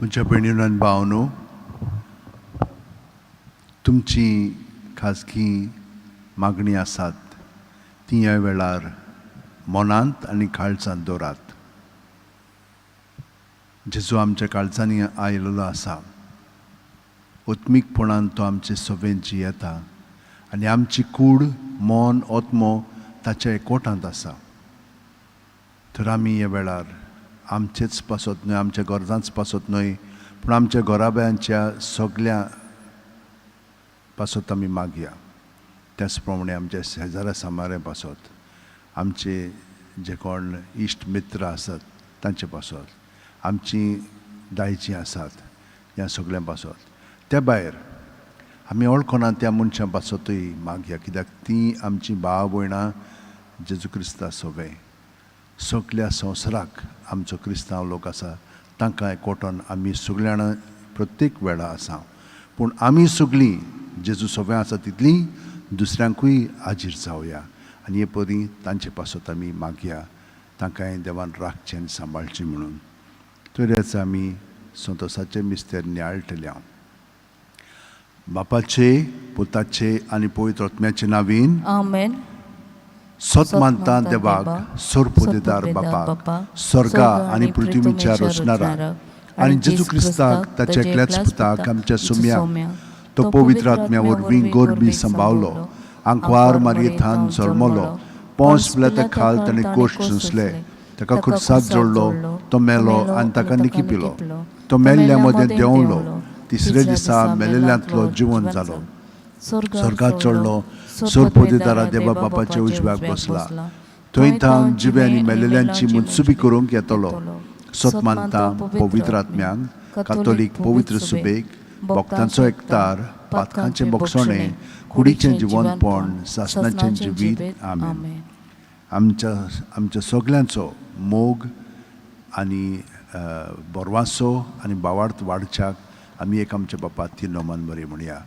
म्हज्या भयणीनो आनी भावनो, तुमची खाजगी मागणी आसात ती ह्या वेळार मनांत आनी काळजांत दवरात. जेजू आमच्या काळजांनी आयिल्लो आसा. ओत्मीकपणान तो आमचे सवेन जियेता आनी आमची कूड मन ओत्मो ताच्या एकवटांत आसा. तर आमी ह्या वेळार आमचेच पासत न्हय, आमच्या गरजांच पासत न्हय, पूण आमच्या घराब्यांच्या सगळ्या पासत आमी मागया. त्याच प्रमाणे आमच्या शेजाऱ्या सामाऱ्या पासत, आमचे जे कोण इश्ट मित्र आसात तांचे पासत, आमची दायजीं आसात ह्या सगळ्यां पासत. त्या भायर आमी वळखना त्या मनशां पासतूय मागया, कित्याक तीं आमची भाव भयणां जेजू क्रिस्ता सोबे. सगळ्या संवसाराक आमचो क्रिस्तांव लोक आसा तांकां एकवटोन आमी सगळीं जाणां प्रत्येक वेळा आसा. पूण आमी सगळीं जेजू सोबे आसा तितलीं दुसऱ्यांकूय हाजीर जावया आनी हे परी तांचे पासत आमी मागया, तांकांय देवान राखचें आनी सांबाळचें म्हणून. तर आमी संतोसाचें मिस्तेर नियाळटले. बापाचे, पुताचे आनी पवित्र आत्म्याचे नांवीन आमेन. सत मानता देवाक, सोरपोदेदार बापाक, स्वर्गा आनी पृथ्वीच्या रचणारा आनी जेजू क्रिस्ताक ताच्या एकल्याच पुताक आमच्या सुम्याक तो पवित्र आत्म्या वरवीं गोरबी सांबाळलो, आंकवार मारयेंतान जल्मलो, पोंस पिलाता खाल ताणें कोश्ट सोंसले, ताका खुर्सात जोडलो, तो मेलो आनी ताका निकिपिलो, तो मेल्ल्या मदें देंवलो, तिसरे दिसा मेलेल्यांतलो जिवंत जालो, स्वर्गात चडलो, सोरपोदेदारा देवा बापाच्या उजव्याक बसला, थंय तावन जिवे आनी मेलेल्यांची मुत्सुबी करूंक येतलो. सत मानता पवित्र आत्म्यांक, कातोलीक पवित्र सुबेक, भक्तांचो एकतार, पातकांचें बोगसणें, कुडीचें जिवंतपण, सासणाचें जिवीत. आमेन. आमच्या सगळ्यांचो मोग आनी बोरवासो आनी भावार्थ वाडच्याक आमी एक आमच्या बापा ती नोमान बरें म्हणया.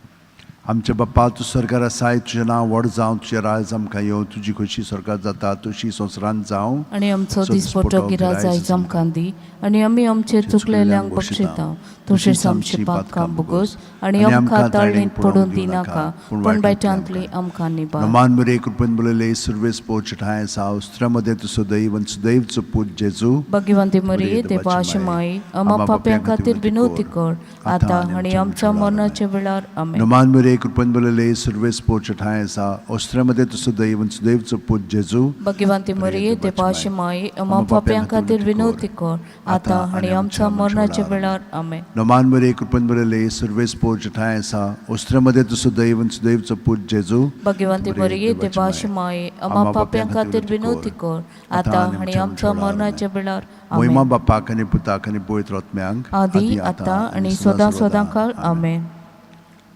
आमच्या बाप्पा तूं स्वर्गार आसाय, तुजें नांव व्हड जावं, तुजें राज आमकां येवं, तुजी खोशी स्वर्गांत जाता तशी संवसारांत जावं. आनी आमचो दिसपट्टो गिराय आयज आमकां दी, आनी आमी आमचेर चुकलेल्यांक बक्षिता, तशेंच आमची पातकां बुगोस आनी आमकां ताळणेंत पडून दिनाका, पूण वायटांतली आमकां निबार. नमान बरे कृपेन बोलले सर्वेस पोचठाय आसा, उस्त्र्यामध्ये तुजो दैव आनी सुदैवचो पूत जेजू. भगवंती मरिये देवाची माई, आम्हा पाप्यां खातीर विनवती कर, आतां आनी आमच्या मरणाचे वेळार. आमेन. नमान बरे कृपेन बोलले सर्वेस पोचठाय आसा, उस्त्र्यामध्ये तुजो दैव आनी सुदैवचो पूत जेजू. भगवंती मरिये देवाची माई, आम्हा पाप्यां खातीर विनवती कर, आतां आनी आमच्या मरणाचे वेळार. आमेन. नमान बरे कृपेन बोलले सर्वेस पोचठाय आसा, उस्त्र्यामध्ये तुजो दैव आनी सुदैवचो पूत जेजू. भगवंती मरिये देवाची माई, आम्हा पाप्यां खातीर विनवती कर, आतां आनी आमच्या मरणाच्या वेळार. महिमा बापाक आनी पुताक आनी पवित्र आत्म्यांक, आदी आतां आनी सदां सदां काळ. आमेन.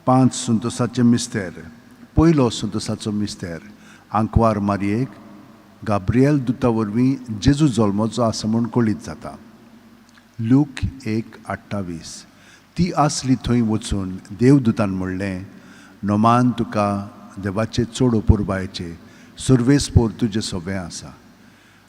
5 संतोसाचे मिस्तेर. पयलो संतोसाचो मिस्तेर. आंकवार मारयेक गाब्रिएल दुता वरवीं जेजू जल्माचो आसा म्हूण कळीत जाता. लूक 1:28. ती आसली थंय वचून देवदूतान म्हणलें, नोमान तुका देवाचे चड पुरबायेचे, सर्वेस पोर तुजें सोबें आसा.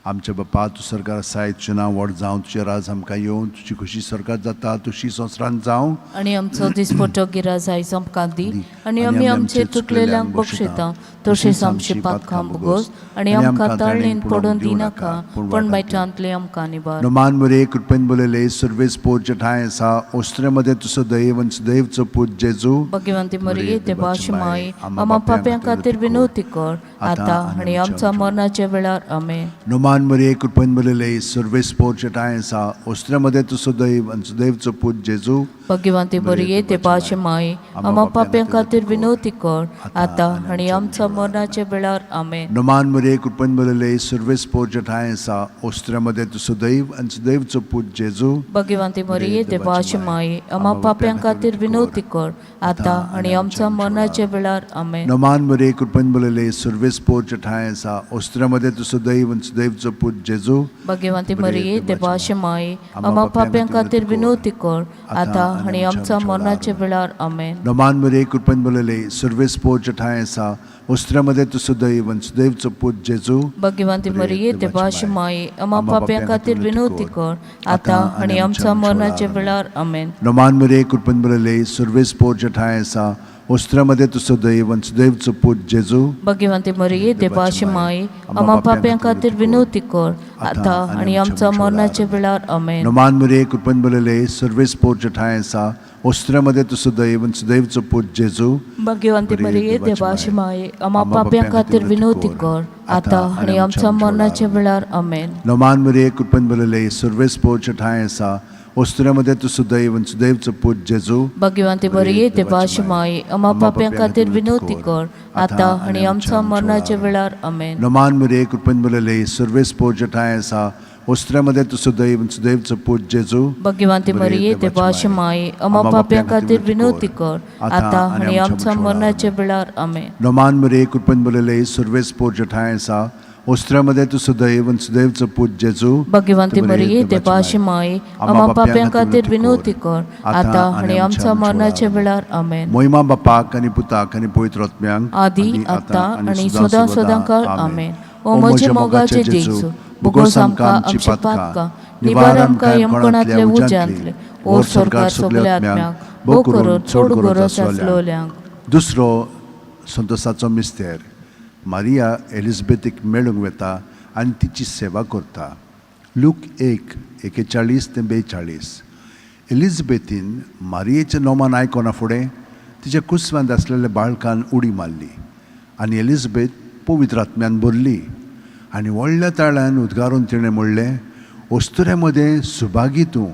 आमच्या बापा तूं स्वर्गार आसाय, तुजें नांव व्हड जावं, तुजें राज आमकां येवं, तुजी खोशी स्वर्गांत जाता तशी संवसारांत जावं. आनी आमचो दिसपट्टो गिराय आयज आमकां दी, आनी आमी आमचेर चुकलेल्यांक बक्षिता, तशेंच आमची पातकां बुगोस आनी आमकां ताळणेंत पडून दिनाका, पूण वायटांतली आमकां निबार. नमान बरे कृपेन बोलले सर्वेस पोरचे ठाय आसा, उस्त्र्यामध्ये तुजो दैव आनी सुदैवचो पूत जेजू. भगवंती मरिये देवाची माई, आम्हा पाप्यां खातीर विनवती कर, आतां आनी आमच्या मरणाच्या वेळार. आमेन. नमान बरे कृपेन बोलले सर्वेस पोरचे ठाय आसा, उस्त्र्यामध्ये तुजो दैव आनी सुदैवचो पूत जेजू. भगवंती मरिये देवाची माई, आम्हा पाप्यां खातीर विनवती कर, आतां आनी आमच्या मरणाच्या वेळार. आमेन. नमान बरे कृपेन बोलले सर्वेस पोरचे ठाय आसा, उस्त्र्यामध्ये तुजो दैव आनी सुदैवचो पूत जेजू. भगवंती मरिये देवाची माई, आम्हा पाप्यां खातीर विनवती कर, आतां आनी आमच्या मरणाच्या वेळार. आमेन. नमान बरे कृपेन बोलले सर्वेस पोरचे ठाय आसा, उस्त्र्यामध्ये तुजो दैव आनी सुदैवचो पूत जेजू. भगवंती मरिये देवाची माई, आम्हा पाप्यां खातीर विनवती कर, आतां आनी आमच्या मरणाच्या वेळार आमेन. नमान मरे कृपेन बोलले सर्वेस पोच ठाय आसा वस्त्रामध्ये तू सुदैव आणि सुदैवचो पूत जेजू भगवंती मरिये देवाची माये आम्हा पाप्यां खातीर विनवती कर आता आनी आमच्या मरणाच्या वेळार आमेन. नमान मरे कृपेन बोलले सर्वेस पोच ठाय आसा वस्त्रामध्ये तू सुदैव आणि सुदैवचो पूत जेजू भगवंती मरिये देवाची माये आम्हा पाप्यां खातीर विनवती कर आता आनी आमच्या मरणाच्या वेळार आमेन. नमान मरे कृपेन बोलले सर्वेस पोच ठाय आसा वस्त्रामध्ये तू सुदैव आणि सुदैवचो पूत जेजू भगवंती मरिये देवाची माये आम्हा पाप्यां खातीर विनवती कर आता आनी आमच्या मरणाच्या वेळार आमेन. नमान मरे कृपेन बोलले सर्वेस पोच ठाय आसा वस्त्रामध्ये तू सुदैव आणि सुदैवचो पूत जेजू भगवंती मरिये देवाची माये आम्हा पाप्यां खातीर विनवती कर आता आनी आमच्या मरणाच्या वेळार आमेन. नमान मरे कृपेन बोलले सर्वेस पोच ठाय आसा वस्त्रामध्ये तू सुदैव आणि सुदैवचो पूत जेजू भगवंती मरिये देवाची माये आम्हा पाप्यां खातीर विनवती कर आता आनी आमच्या मरणाच्या वेळार आमेन. नमान मरे कृपेन बोलले सर्वेस पोच ठाय आसा वस्त्रामध्ये तू सुदैव आणि सुदैवचो पूत जेजू भगवंती मरिये देवाची माये आम्हा पाप्यां खातीर विनवती कर आता आनी आमच्या मरणाच्या वेळार आमेन. महिमा बापाक आनी पुताक आनी पवित्र आत्म्यांक आदी आतां आनी सदां सदांकाळ आमेन. ओ म्हजे मोगाचे जेजू बुगोस आमकां आमच्या पातकां निबार आमकां यमकणांतले उज्यांतले ओर स्वर्गार सगल्या आत्म्यांक भोव करून चोड गरज आसलोल्यांक. दुसरो संतोसाचो मिस्तेर मारिया एलिझबेथीक मेळूंक वेता आनी तिची सेवा करता. लूक 1:41-42. एलिझबेथीन मारियेचें नोमान आयकोना फुडें तिच्या कुसव्यांत आसलेल्या बाळकान उडी मारली आनी एलिझबेथ पवित्र आत्म्यान भरली आनी व्हडल्या ताळ्यान उद्गारून तिणें म्हणलें, ओस्तुरे मदें सुभागी तूं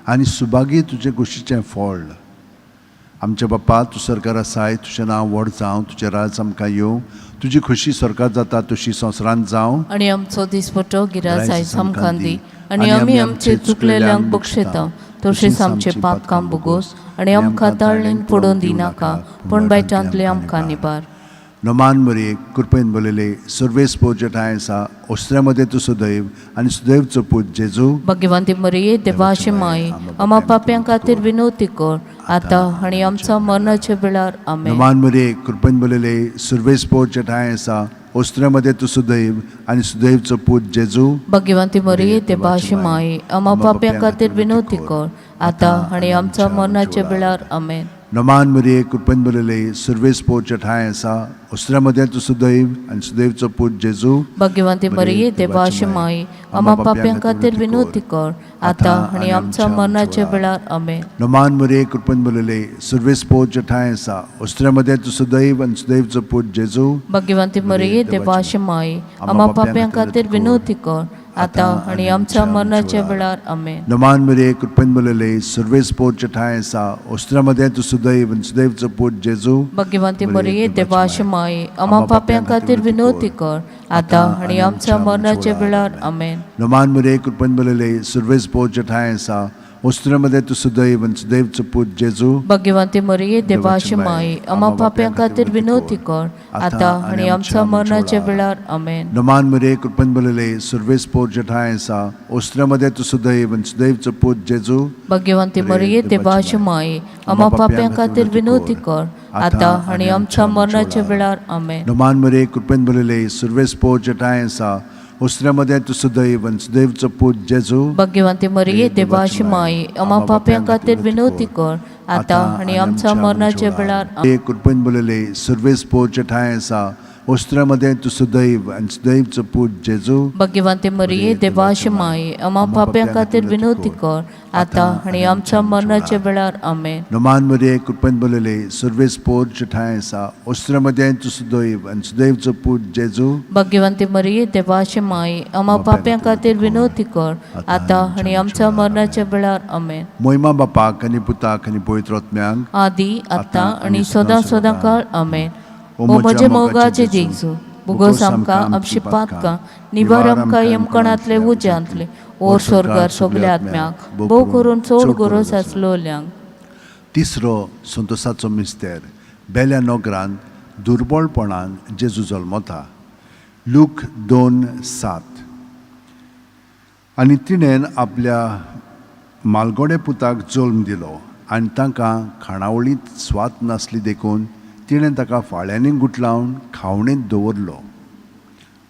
आनी सुभागी तुजे कुशीचें फळ. आमच्या बाप्पा तूं सरकार आसाय, तुजें नांव व्हड जावं, तुजें राज आमकां येवं, तुजी खुशी स्वर्गांत जाता तशी संवसारांत जावं. आनी आमचो दिसपटो गिराय आयज आमकां दी आनी आमी आमचे चुकलेल्यांक बक्षिता तशेंच आमचे पातकां बुगोस आनी आमकां ताळणेन पडोवन दिनाका पूण बायटांतले आमकां निबार. नमान मरे कृपेन बोलले सर्वेस पोच ठाय आसा वस्त्रामध्ये तू सुदैव आनी सुदैवचो पूत जेजू भगवंती मरिये देवाची माये आम्हा पाप्यां खातीर विनवती कर आता आनी आमच्या मरणाच्या वेळार आमेन. नमान मरे कृपेन बोलले सर्वेस पोच ठाय आसा वस्त्रामध्ये तू सुदैव आनी सुदैवचो पूत जेजू भगवंती मरिये देवाची माये आम्हा पाप्यां खातीर विनवती कर आता आनी आमच्या मरणाच्या वेळार आमेन. नमान मरे कृपेन बोलले सर्वेस पोच ठाय आसा वस्त्रामध्ये तू सुदैव आनी सुदैवचो पूत जेजू भगवंती मरिये देवाची माये आम्हा पाप्यां खातीर विनवती कर आता आनी आमच्या मरणाच्या वेळार आमेन. नमान मरे कृपेन बोलले सर्वेस पोच ठाय आसा वस्त्रामध्ये तू सुदैव आनी सुदैवचो पूत जेजू भगवंती मरिये देवाची माये आम्हा पाप्यां खातीर विनवती कर आता आनी आमच्या मरणाच्या वेळार आमेन. नमान मरे कृपेन बोलले सर्वेस पोच ठाय आसा वस्त्रामध्ये तू सुदैव आनी सुदैवचो पूत जेजू भगवंती मरिये देवाची माये आम्हा पाप्यां खातीर विनवती कर आता आनी आमच्या मरणाच्या वेळार आमेन. नमान मरे कृपेन बोलले सर्वेस पोच ठाय आसा वस्त्रामध्ये तू सुदैव आनी सुदैवचो पूत जेजू भगवंती मरिये देवाची माये आम्हा पाप्यां खातीर विनवती कर आता आनी आमच्या मरणाच्या वेळार आमेन. नमान मरे कृपेन बोलले सर्वेस पोच ठाय आसा वस्त्रामध्ये तू सुदैव आनी सुदैवचो पूत जेजू भगवंती मरिये देवाची माये आम्हा पाप्यां खातीर विनवती कर आता आनी आमच्या मरणाच्या वेळार आमेन. नमान मरे कृपेन बोलले सर्वेस पोच ठाय आसा वस्त्रामध्ये तू सुदैव आनी सुदैवचो पूत जेजू भगवंती मरिये देवाची माये आम्हा पाप्यां खातीर विनवती कर आता आनी आमच्या मरणाच्या वेळार आमेन. कृपेन बोलले सर्वेस पोच ठाय आसा वस्त्रामध्ये तू सुदैव आनी सुदैवचो पूत जेजू भगवंती मरिये देवाची माये आम्हा पाप्यां खातीर विनवती कर आता आनी आमच्या मरणाच्या वेळार आमेन. नमान मरे कृपेन बोलले सर्वेस पोच ठाय आसा वस्त्रामध्ये तू सुदैव आनी सुदैवचो पूत जेजू भगवंती मरिये देवाची माये आम्हा पाप्यां खातीर विनवती कर आता आनी आमच्या मरणाच्या वेळार आमेन. महिमा बापाक आनी पुताक आनी पवित्र आत्म्यांक आदी आतां आनी सदां सदांकाळ आमेन. ओ म्हजे मोगाचे जेजू बुगोस आमकां आमची पातकां निबार आमकां यमकणांतले उज्यांतले ओर स्वर्गार सगल्या आत्म्यांक भोव करून चोड गरज आसलोल्यांक. तिसरो संतोसाचो मिस्तेर बेल्या नोगरांत दुर्बळपणान जेजू जल्मता. लूक 2:7. आनी तिणेन आपल्या मालगोडे पुताक जल्म दिलो आनी तांकां खाणावळींत स्वात नासली देखून तिणें ताका फाळ्यांनी गुटलावन खावणेंत दवरलो.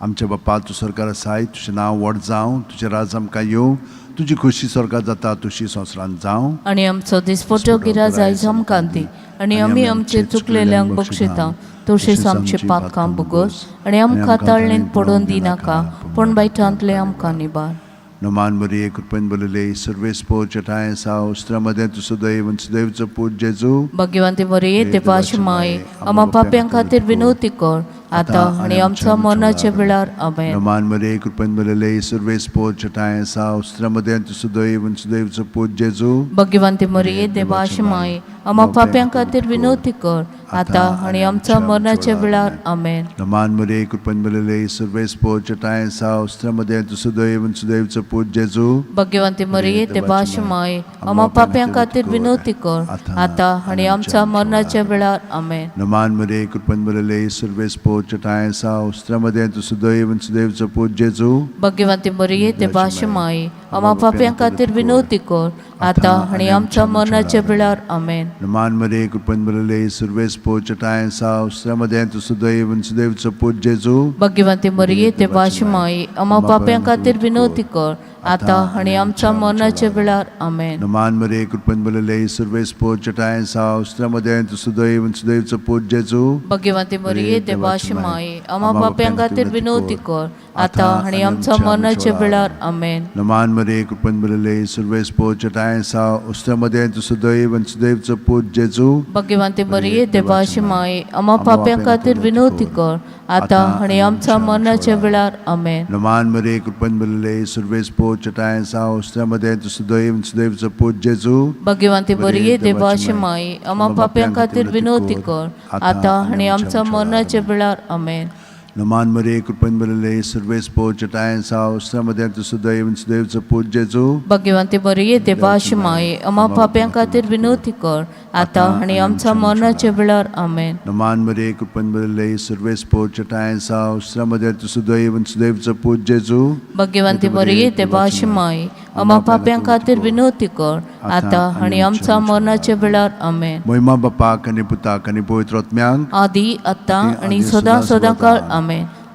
आमच्या बापा तूं स्वर्गार आसाय, तुजें नांव व्हड जावं, तुजें राज आमकां येवं, तुजी खोशी स्वर्गात जाता तशी संवसारांत जावं. आनी आमचो दिसपट्टो गिराज आयज आमकां दी, आनी आमी आमचेर चुकलेल्यांक बक्षिता. तशेंच आमचे पातकां भोगोस, आनी आमकां ताळणेंत पडोवन दिनाका, पूण वायटांतले आमकां निबार. नमान मरिये कृपेन बरयले, सर्वेस पोर चटाय आसा, उस्त्रामध्ये तूं सदैव आनी सदैवचो पूत जेजू. भाग्यवंती मरिये देवाची माय, आम्हा पाप्यां खातीर विनवती कर, आतां आनी आमच्या मरणाच्या वेळार आमेन. नमान मरिये कृपेन बरयले, सर्वेस पोर चटाय आसा, उस्त्रामध्ये तूं सदैव आनी सदैवचो पूत जेजू. भाग्यवंती मरिये देवाची माय, आम्हा पाप्यां खातीर विनवती कर, आतां आनी आमच्या मरणाच्या वेळार आमेन. नमान मरिये कृपेन बरयले, सर्वेस पोर चटाय आसा, उस्त्रामध्ये तूं सदैव आनी सदैवचो पूत जेजू. भाग्यवंती मरिये देवाची माय, आम्हा पाप्यां खातीर विनवती कर, आतां आनी आमच्या मरणाच्या वेळार आमेन. नमान मरिये कृपेन बरयले, सर्वेस पोर चटाय आसा, उस्त्रामध्ये तूं सदैव आनी सदैवचो पूत जेजू. भाग्यवंती मरिये देवाची माय, आम्हा पाप्यां खातीर विनवती कर, आतां आनी आमच्या मरणाच्या वेळार आमेन. नमान मरिये कृपेन बरयले, सर्वेस पोर चटाय आसा, उस्त्रामध्ये तूं सदैव आनी सदैवचो पूत जेजू. भाग्यवंती मरिये देवाची माय, आम्हा पाप्यां खातीर विनवती कर, आतां आनी आमच्या मरणाच्या वेळार आमेन. नमान मरिये कृपेन बरयले, सर्वेस पोर चटाय आसा, उस्त्रामध्ये तूं सदैव आनी सदैवचो पूत जेजू. भाग्यवंती मरिये देवाची माय, आम्हा पाप्यां खातीर विनवती कर, आतां आनी आमच्या मरणाच्या वेळार आमेन. नमान मरिये कृपेन बरयले, सर्वेस पोर चटाय आसा, उस्त्रामध्ये तूं सदैव आनी सदैवचो पूत जेजू. भाग्यवंती मरिये देवाची माय, आम्हा पाप्यां खातीर विनवती कर, आतां आनी आमच्या मरणाच्या वेळार आमेन. नमान मरिये कृपेन बरयले, सर्वेस पोर चटाय आसा, उस्त्रामध्ये तूं सदैव आनी सदैवचो पूत जेजू. भाग्यवंती मरिये देवाची माय, आम्हा पाप्यां खातीर विनवती कर, आतां आनी आमच्या मरणाच्या वेळार आमेन. नमान मरिये कृपेन बरयले, सर्वेस पोर चटाय आसा, उस्त्रामध्ये तूं सदैव आनी सदैवचो पूत जेजू. भाग्यवंती मरिये देवाची माय, आम्हा पाप्यां खातीर विनवती कर, आतां आनी आमच्या मरणाच्या वेळार आमेन. नमान मरिये कृपेन बरयले, सर्वेस पोर चटाय आसा, उस्त्रामध्ये तूं सदैव आनी सदैवचो पूत जेजू. भाग्यवंती मरिये देवाची माय, आम्हा पाप्यां खातीर विनवती कर, आतां आनी आमच्या मरणाच्या वेळार आमेन. महिमा बापाक आनी पुताक आनी पवित्र आत्म्यांक, आदी आतां आनी सदां सदांकाळ आमेन.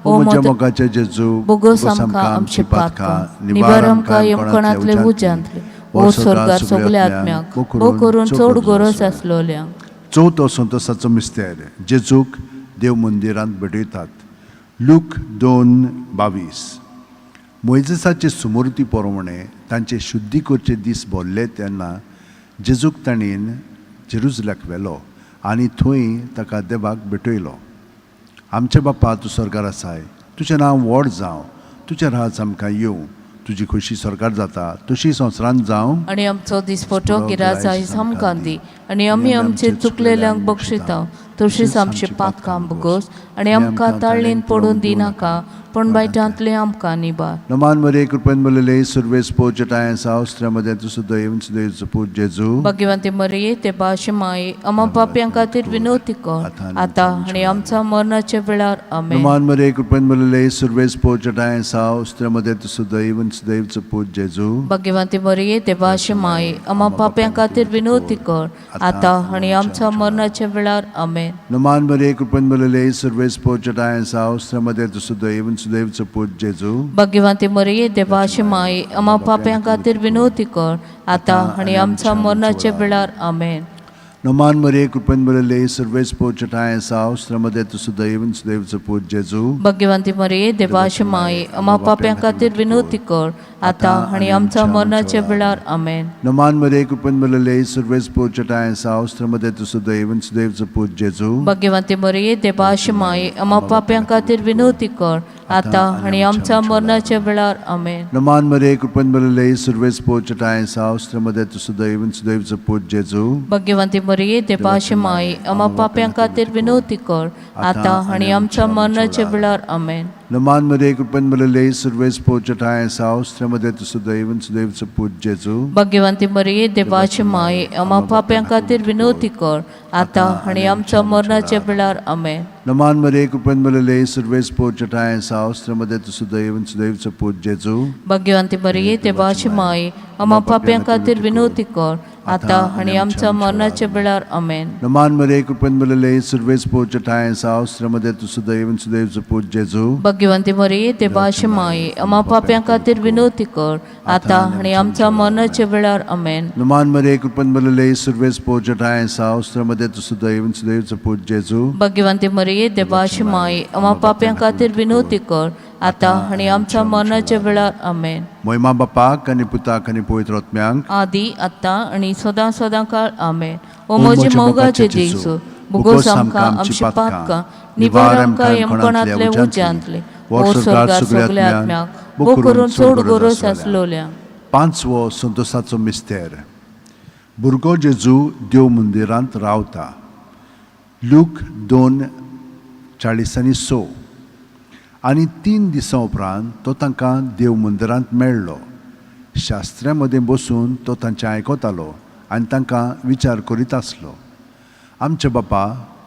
ओ म्हज्या मोगाचे जेजू, बोगोस आमकां आमची पातकां, निबार आमकां येमकणांतले उज्यांतले, ओ स्वर्गार सगल्या आत्म्याक, बो करून चड गरज आसलोल्यांक. चवथो संतोसाचो मिस्तेर, जेजूक देव मंदिरांत भेटयतात. लूक 2:22. मोइजेसाचे सुमृती प्रमाणे तांचे शुद्धी करचे दीस भरले तेन्ना जेजूक ताणीन जेरुसलेमाक व्हेलो आनी थंय ताका देवाक भेटयलो. आमचे बापा तूं स्वर्गार आसाय, तुजें नांव व्हड जावं, तुजें राज आमकां येवं, तुजी खोशी स्वर्गार जाता तशी संवसारांत जावं. आनी आमचो दिसपट्टो गिराज आयज आमकां दी, आनी आमी आमचेर चुकलेल्यांक बक्षिता. तशींच आमची पातकां भोगोस, आनी आमकां ताळणेंत पडोवन दिनाका, पूण वायटांतले आमकां निबार. नमान मरिये कृपेन बरयले, सर्वेस पोर चटाय आसा, उस्त्रामध्ये तूं सदैव आनी सदैवचो पूत जेजू. भाग्यवंती मरिये देवाची माय, आम्हा पाप्यां खातीर विनवती कर, आतां आनी आमच्या मरणाच्या वेळार आमेन. नमान मरिये कृपेन बरयले, सर्वेस पोर चटाय आसा, उस्त्रामध्ये तूं सदैव आनी सदैवचो पूत जेजू. भाग्यवंती मरिये देवाची माय, आम्हा पाप्यां खातीर विनवती कर, आतां आनी आमच्या मरणाच्या वेळार आमेन. नमान मरिये कृपेन बरयले, सर्वेस पोर चटाय आसा, उस्त्रामध्ये तूं सदैव आनी सदैवचो पूत जेजू. भाग्यवंती मरिये देवाची माय, आम्हा पाप्यां खातीर विनवती कर, आतां आनी आमच्या मरणाच्या वेळार आमेन. नमान मरिये कृपेन बरयले, सर्वेस पोर चटाय आसा, उस्त्रामध्ये तूं सदैव आनी सदैवचो पूत जेजू. भाग्यवंती मरिये देवाची माय, आम्हा पाप्यां खातीर विनवती कर, आतां आनी आमच्या मरणाच्या वेळार आमेन. नमान मरिये कृपेन बरयले, सर्वेस पोर चटाय आसा, उस्त्रामध्ये तूं सदैव आनी सदैवचो पूत जेजू. भाग्यवंती मरिये देवाची माय, आम्हा पाप्यां खातीर विनवती कर, आतां आनी आमच्या मरणाच्या वेळार आमेन. नमान मरिये कृपेन बरयले, सर्वेस पोर चटाय आसा, उस्त्रामध्ये तूं सदैव आनी सदैवचो पूत जेजू. भाग्यवंती मरिये देवाची माय, आम्हा पाप्यां खातीर विनवती कर, आतां आनी आमच्या मरणाच्या वेळार आमेन. नमान मरिये कृपेन बरयले, सर्वेस पोर चटाय आसा, उस्त्रामध्ये तूं सदैव आनी सदैवचो पूत जेजू. भाग्यवंती मरिये देवाची माय, आम्हा पाप्यां खातीर विनवती कर, आतां आनी आमच्या मरणाच्या वेळार आमेन. नमान मरिये कृपेन बरयले, सर्वेस पोर चटाय आसा, उस्त्रामध्ये तूं सदैव आनी सदैवचो पूत जेजू. भाग्यवंती मरिये देवाची माय, आम्हा पाप्यां खातीर विनवती कर, आता आनी आमच्या मरणाच्या वेळार आमेन. नमान मरे कृपेन बलले सर्वेस पोच ठाय साव श्रमदे तु सुदैव सुदैवचो पूज जेजू भगवंती मरिये देवाची माये आम्हा पाप्यां खातीर विनवती कर आता आनी आमच्या मरणाच्या वेळार आमेन. नमान मरे कृपेन बलले सर्वेस पोच ठाय साव श्रमदे तु सुदैव सुदैवचो पूज जेजू भगवंती मरिये देवाची माये आम्हा पाप्यां खातीर विनवती कर आता आनी आमच्या मरणाच्या वेळार आमेन. महिमा बापाक आनी पुताक आनी पवित्र आत्म्यांक आदी आत्ता आणि सदा सदा काळ आमेन. ओ म्हजे मोगाचे जेजू भुगोस आमकां आमची पातकां निवार आमकां यमकोणांतले उज्यांतले ओ स्वर्गात सगल्या आत्म्याक बो करून सोड गोरस आसलोल्या. पांचवो संतोसाचो मिस्तेर. भुरगो जेजू देव मंदिरांत रावता. लूक 2:40-6. आनी 3 दिसां उपरांत तो तांकां देव मंदिरांत मेळ्ळो. शास्त्र्यां मदें बसून तो तांचें आयकतालो आनी तांकां विचार करीत आसलो. आमचे बापा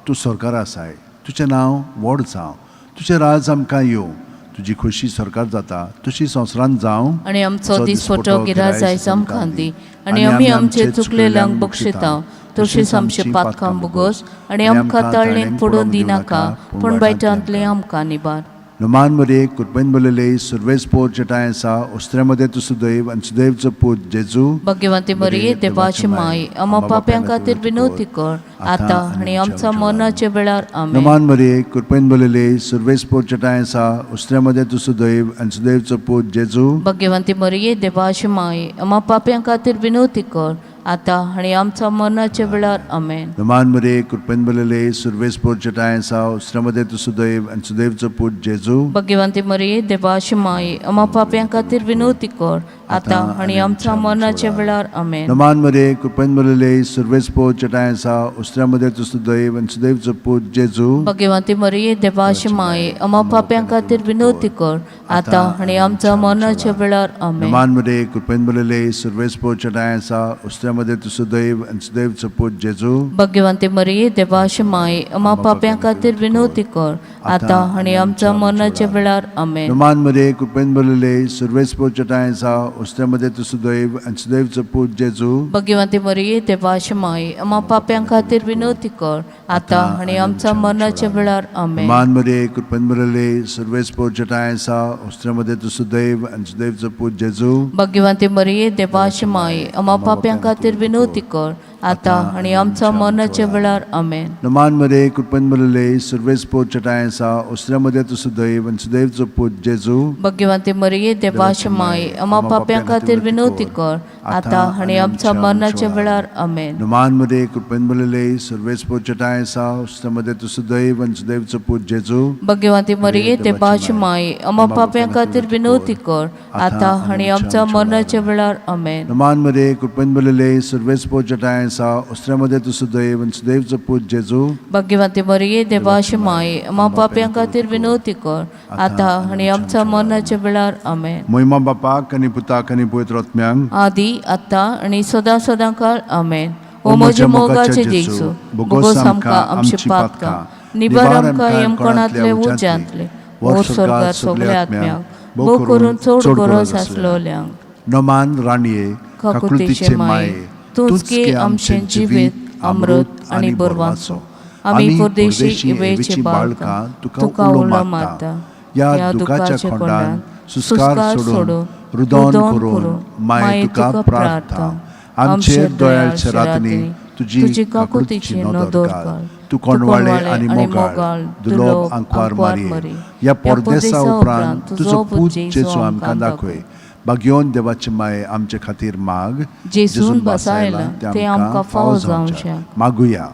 तूं स्वर्गार आसाय, तुजें नांव व्हड जावं, तुजें राज आमकां येवं, तुजी खोशी स्वर्गार जाता तशी संवसारांत जावं. आनी आमचो दिसपटो गिराय जायस आमकां दी आनी आमी आमचे चुकलेल्यांक बक्षिता तशीच आमचे पातकां बुगोस आनी आमकां ताळणेक पडून दिनाका पूण वायटांतले आमकां निबार. नमान मरे कृपेन बलले सर्वेस पोर चटाय सा उस्त्र्यामध्ये तु सुदैव आनी सुदैवचो पूज जेजू भगवंती मरिये देवाची माये आम्हा पाप्यां खातीर विनवती कर आता आनी आमच्या मरणाच्या वेळार आमेन. नमान मरे कृपेन बलले सर्वेस पोर चटाय सा उस्त्र्यामध्ये तु सुदैव आनी सुदैवचो पूज जेजू भगवंती मरिये देवाची माये आम्हा पाप्यां खातीर विनवती कर आता आनी आमच्या मरणाच्या वेळार आमेन. नमान मरे कृपेन बलले सर्वेस पोर चटाय सा उस्त्र्यामध्ये तु सुदैव आनी सुदैवचो पूज जेजू भगवंती मरिये देवाची माये आम्हा पाप्यां खातीर विनवती कर आता आनी आमच्या मरणाच्या वेळार आमेन. नमान मरे कृपेन बलले सर्वेस पोर चटाय सा उस्त्र्यामध्ये तु सुदैव आनी सुदैवचो पूज जेजू भगवंती मरिये देवाची माये आम्हा पाप्यां खातीर विनवती कर आता आनी आमच्या मरणाच्या वेळार आमेन. नमान मरे कृपेन बलले सर्वेस पोर चटाय सा उस्त्र्यामध्ये तु सुदैव आनी सुदैवचो पूज जेजू भगवंती मरिये देवाची माये आम्हा पाप्यां खातीर विनवती कर आता आनी आमच्या मरणाच्या वेळार आमेन. नमान मरे कृपेन बलले सर्वेस पोर चटाय सा उस्त्र्यामध्ये तु सुदैव आनी सुदैवचो पूज जेजू भगवंती मरिये देवाची माये आम्हा पाप्यां खातीर विनवती कर आता आनी आमच्या मरणाच्या वेळार आमेन. नमान मरे कृपेन बलले सर्वेस पोर चटाय सा उस्त्र्यामध्ये तु सुदैव आनी सुदैवचो पूज जेजू भगवंती मरिये देवाची माये आम्हा पाप्यां खातीर विनवती कर आता आनी आमच्या मरणाच्या वेळार आमेन. नमान मरे कृपेन बलले सर्वेस पोर चटाय सा उस्त्र्यामध्ये तु सुदैव आनी सुदैवचो पूज जेजू भगवंती मरिये देवाची माये आम्हा पाप्यां खातीर विनवती कर आता आनी आमच्या मरणाच्या वेळार आमेन. नमान मरे कृपेन बलले सर्वेस पोर चटाय सा उस्त्र्यामध्ये तु सुदैव आनी सुदैवचो पूज जेजू भगवंती मरिये देवाची माये आम्हा पाप्यां खातीर विनवती कर आता आनी आमच्या मरणाच्या वेळार आमेन. नमान मरे कृपेन बलले सर्वेस पोर चटाय सा उस्त्र्यामध्ये तु सुदैव आनी सुदैवचो पूज जेजू भगवंती मरिये देवाची माये आम्हा पाप्यां खातीर विनवती कर आता आनी आमच्या मरणाच्या वेळार आमेन. महिमा बापाक आनी पुताक आनी पवित्र आत्म्यांक आदी आत्ता आणि सदा सदा काळ आमेन. ओ म्हजे मोगाचे जेजू भुगोस आमकां आमची पातकां निबार आमकां यमकोणांतले उज्यांतले ओ स्वर्गात सगल्या आत्म्याक बो करून चड गरज आसलोल्यांक. नमान राणये काकुळतीचे माये तूंच के आमचें जिवीत अमृत आनी बरवाचो. आमी परदेशी इवेची बाळकां तुका उलो मारता. या दुखाच्या खोंडान सुस्कार सोडून रुदोन करून माये तुका प्रार्थना. आमचेर दयाळच्या रातनी तुजी काकुळतीची नदर घाल. तूं कोणवाळे आनी मोगाळ दुलोप आंकवार मारये. या परदेसा उपरांत तुजो पूत जेजू आमकां दाखय. भाग्योन देवाचे माये आमचे खातीर माग. जेजून बसायला ते आमकां फावो जावचें. मागुया.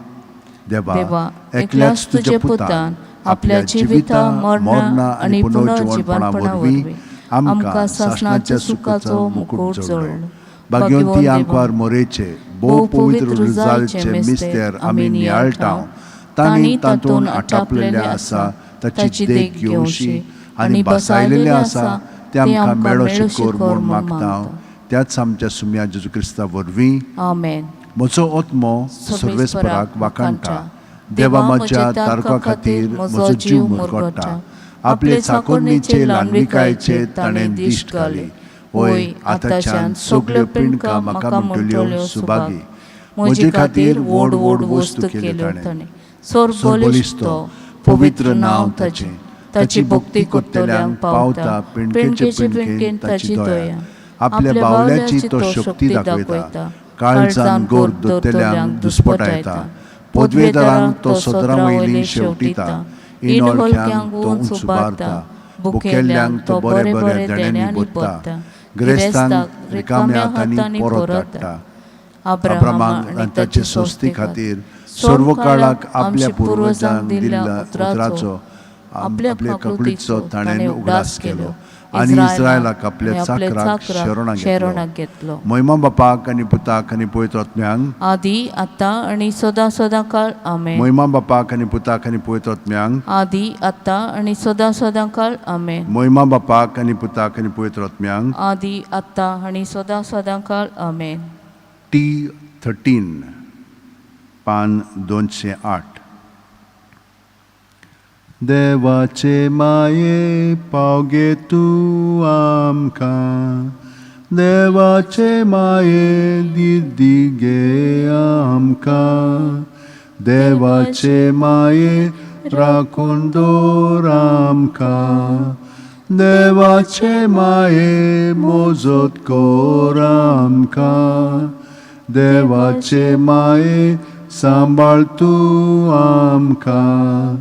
देवा एकल्याच तुजे पुतान आपल्या जिविता मरणा आनी पुनर्जीवना वरवीं आमकां सासणाच्या सुखाचो मुकुट जोडलो. भाग्यवंती आंकवार मोरेचे भोव पवित्र रुजालचे मिस्तेर आमी नियाळटाव. तांणी तातूंत आटापलेले आसा ताची देख घेवशी आनी बसायलेले आसा ते आमकां मेळोशी कोर म्हूण मागता. त्याच आमच्या सुम्या जेजू क्रिस्ता वरवीं आमेन. म्हजो आत्मो सर्वेस्पराक वाखाणटा. देवा म्हज्या तारका खातीर म्हजो जीव मुरगोडटा. आपले चाकोरणीचे ल्हानविकायेचे ताणें दिश्ट घाली. ओय आतांच्यान सगल्यो पिणकां म्हाका म्हणटल्यो सुभागी. म्हजे खातीर व्हड व्हड वस्तू केल्यो ताणें. सोर बोलीस तो, पवित्र नांव ताचें. ताची भक्ती करतल्यांक पावता, पिणकेचे पिणकेन ताची दया. आपल्या बावल्याची तो शक्ती दाखयता, काळजान गोर दोतोल्यांक दुस्पटायता. पदवेदारांक तो सदरा वयली शेवटिता, इन हलक्यांक उंच उबारता. भुकेल्यांक तो बरे बरे देण्यांनी भरता, गिरेस्तांक रिकाम्या हातांनी परत हाडटा. अब्राहमाक आनी ताचे सोस्ती खातीर सर्व काळाक आपल्या पुर्वजांक दिल्ल्या उतराचो आपल्या काकुळीचो ताणें उगडास केलो आनी इस्रायलाक आपल्या चाकराक शरणाक घेतलो. महिमा बापाक आनी पुताक आनी पवित्र आत्म्यांक, आदी आतां आनी सदां सदां काळ आमेन. महिमा बापाक आनी पुताक आनी पवित्र आत्म्यांक, आदी आतां आनी सदां सदां काळ आमेन. महिमा बापाक आनी पुताक आनी पवित्र आत्म्यांक, आदी आतां आनी सदां सदां काळ आमेन. T13 पान 208. देवाचे माये पावगे तूं आमकां, देवाचे माये दिदी गे आमकां. देवाचे माये राखून दवर आमकां, देवाचे माये मोजत कर आमकां. देवाचे माये सांबाळ तूं आमकां,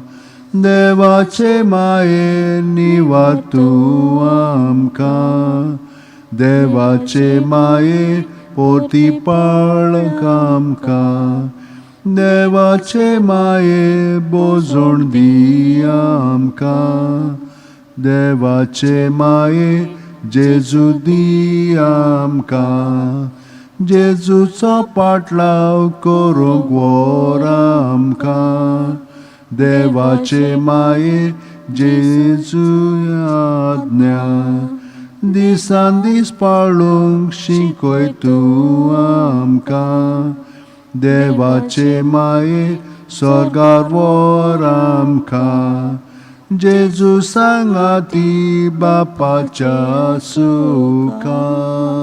देवाचे माये निवार तूं आमकां. देवाचे माये पोती पाळ आमकां, देवाचे माये बोजोण दी आमकां. देवाचे माये जेजू दी आमकां, जेजूचो पाटलाव करूंक व्हर आमकां. देवाचे माये जेजू आज्ञा, दिसान दीस पाळूंक शिकय तूं आमकां. देवाचे माये स्वर्गार व्हर आमकां, जेजू सांगाती बापाच्या सुखां.